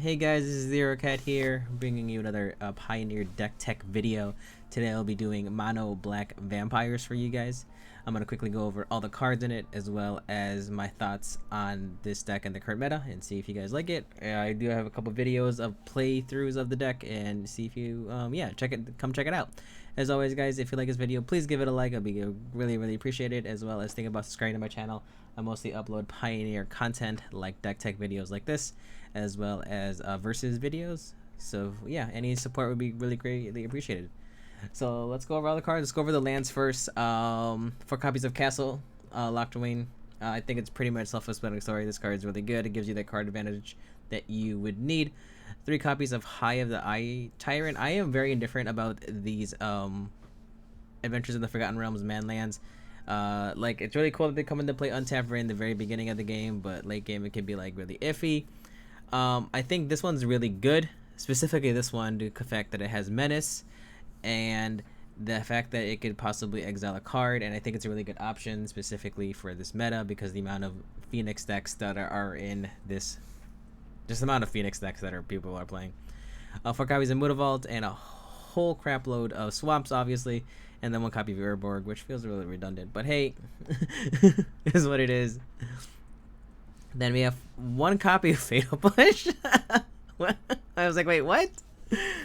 Hey guys, this is Zero Cat here, bringing you another Pioneer deck tech video. Today I'll be doing mono black vampires for you guys. I'm going to quickly go over all the cards in it, as well as my thoughts on this deck and the current meta, and see if you guys like it. I do have a couple videos of playthroughs of the deck, and see if you, come check it out. As always guys, if you like this video, please give it a like. I'll be really appreciated, as well as think about subscribing to my channel. I mostly upload Pioneer content like deck tech videos like this, as well as versus videos. So yeah, any support would be really greatly appreciated. So let's go over all the cards. Let's go over the lands first. 4 copies of Castle, Locked-Wing. I think it's pretty much self-explanatory. This card is really good. It gives you that card advantage that you would need. 3 copies of High of the Eye Tyrant. I am very indifferent about these Adventures in the Forgotten Realms man lands. Like, it's really cool that they come into play untapped right in the very beginning of the game, but late game it can be like really iffy. I think this one's really good, specifically this one, due to the fact that it has Menace and the fact that it could possibly exile a card, and I think it's a really good option specifically for this meta because the amount of Phoenix decks that are in this, just the amount of Phoenix decks that people are playing. 4 copies of Mutavault and a whole crap load of Swamps, obviously, and then 1 copy of Urborg, which feels really redundant, but hey, is what it is. Then we have 1 copy of Fatal Push. What? I was like, wait, what?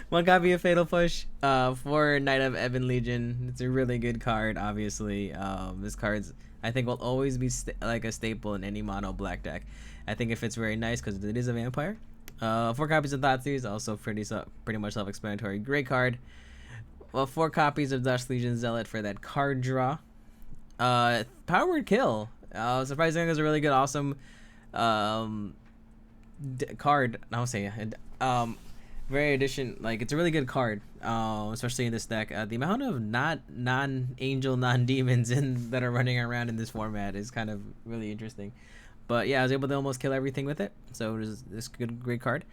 1 copy of Fatal Push for Knight of Ebon Legion. It's a really good card, obviously. This card's, I think, will always be like a staple in any mono black deck. I think it fits very nice because it is a vampire. 4 copies of Thoughtseize, also pretty much self-explanatory. Great card. Well, 4 copies of Dust Legion Zealot for that card draw. Power Word Kill. Surprisingly, it was a really good, awesome card. I'll say very edition, like, it's a really good card, especially in this deck. The amount of non-angel, non-demons that are running around in this format is kind of really interesting. But yeah, I was able to almost kill everything with it, so it was this great card.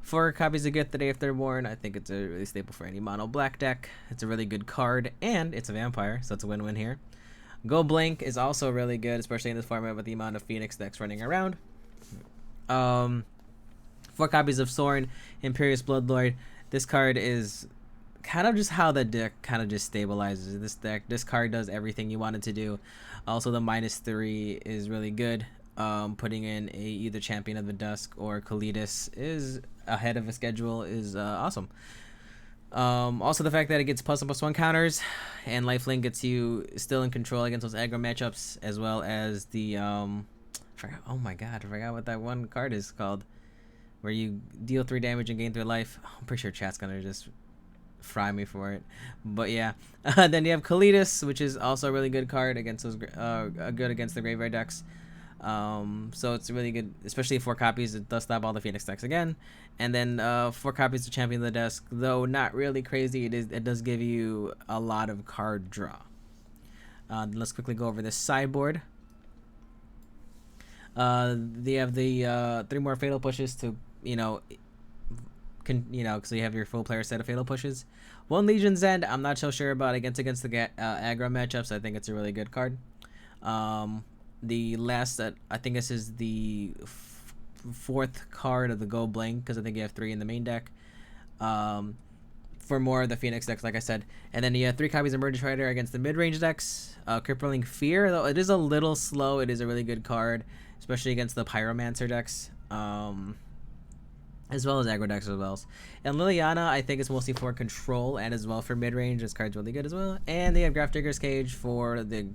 4 copies of Get the Day After Born. I think it's a really staple for any mono black deck. It's a really good card, and it's a vampire, so it's a win-win here. Go Blank is also really good, especially in this format with the amount of Phoenix decks running around. 4 copies of Sorin, Imperious Bloodlord. This card is kind of just how the deck kind of just stabilizes this deck. This card does everything you want it to do. Also, the -3 is really good. Putting in either Champion of the Dusk or Kalidas is ahead of a schedule is awesome. Also, the fact that it gets +1/+1 counters, and Lifelink gets you still in control against those aggro matchups, as well as the oh my god, I forgot what that one card is called, where you deal 3 damage and gain 3 life. I'm pretty sure chat's gonna just fry me for it, but yeah. Then you have Kalidas, which is also a really good card against those good against the graveyard decks. So it's really good, especially 4 copies. It does stop all the Phoenix decks again. And then 4 copies of Champion of the Dusk, though not really crazy. It does give you a lot of card draw. Let's quickly go over this sideboard. They have the 3 more Fatal Pushes to, so you have your full player set of Fatal Pushes. 1 Legion's End, I'm not so sure about against the aggro matchups. I think it's a really good card. The last, I think this is the 4th card of the Go Blank, because I think you have 3 in the main deck. For more of the Phoenix decks, like I said. And then you have 3 copies of Murder Strider against the mid-range decks. Crippling Fear, though it is a little slow, it is a really good card, especially against the Pyromancer decks, as well as aggro decks as well. And Liliana, I think, is mostly for control and as well for mid-range. This card's really good as well. And they have Grafdigger's Cage for the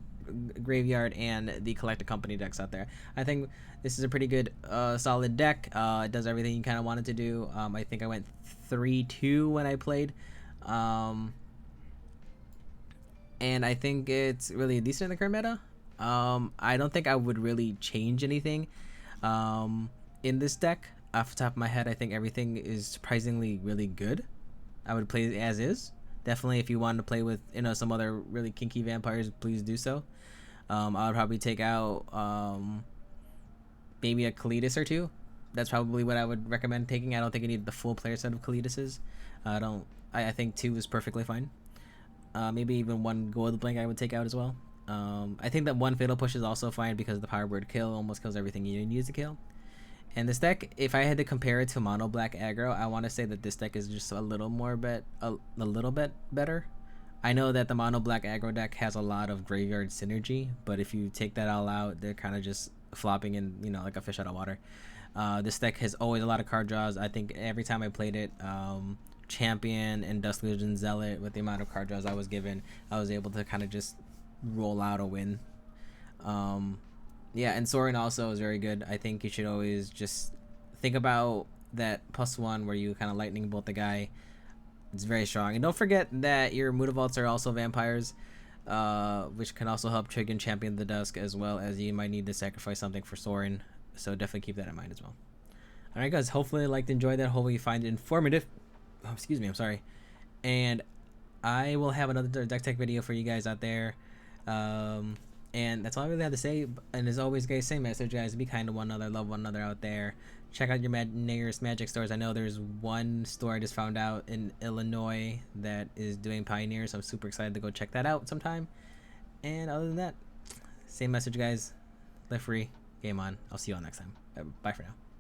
graveyard and the Collected Company decks out there. I think this is a pretty good solid deck. It does everything you kind of want it to do. I think I went 3-2 when I played, and I think it's really decent in the current meta. I don't think I would really change anything in this deck. Off the top of my head, I think everything is surprisingly really good. I would play it as is. Definitely, if you want to play with some other really kinky vampires, please do so. I would probably take out maybe a Kalidas or 2. That's probably what I would recommend taking. I don't think you need the full player set of Kalidases. I think 2 is perfectly fine. Maybe even 1 Gold Blank I would take out as well. I think that 1 Fatal Push is also fine because the Power Word Kill almost kills everything you need to kill. And this deck, if I had to compare it to mono black aggro, I want to say that this deck is just a little more a little bit better. I know that the mono black aggro deck has a lot of graveyard synergy, but if you take that all out, they're kind of just flopping in, you know, like a fish out of water. This deck has always a lot of card draws. I think every time I played it, Champion and Dusk Legion Zealot, with the amount of card draws I was given, I was able to kind of just roll out a win. Yeah, and Sorin also is very good. I think you should always just think about that +1 where you kind of lightning bolt the guy. It's very strong. And don't forget that your Mutavaults are also vampires, which can also help trigger Champion of the Dusk, as well as you might need to sacrifice something for Sorin. So definitely keep that in mind as well. Alright guys, hopefully you liked and enjoyed that. Hopefully you find it informative. Oh, excuse me, I'm sorry. And I will have another deck tech video for you guys out there. And that's all I really have to say. And as always, guys, same message, guys. Be kind to one another, love one another out there. Check out your nearest Magic stores. I know there's one store I just found out in Illinois that is doing Pioneer, so I'm super excited to go check that out sometime. And other than that, same message, guys. Live free, game on. I'll see you all next time. Bye for now.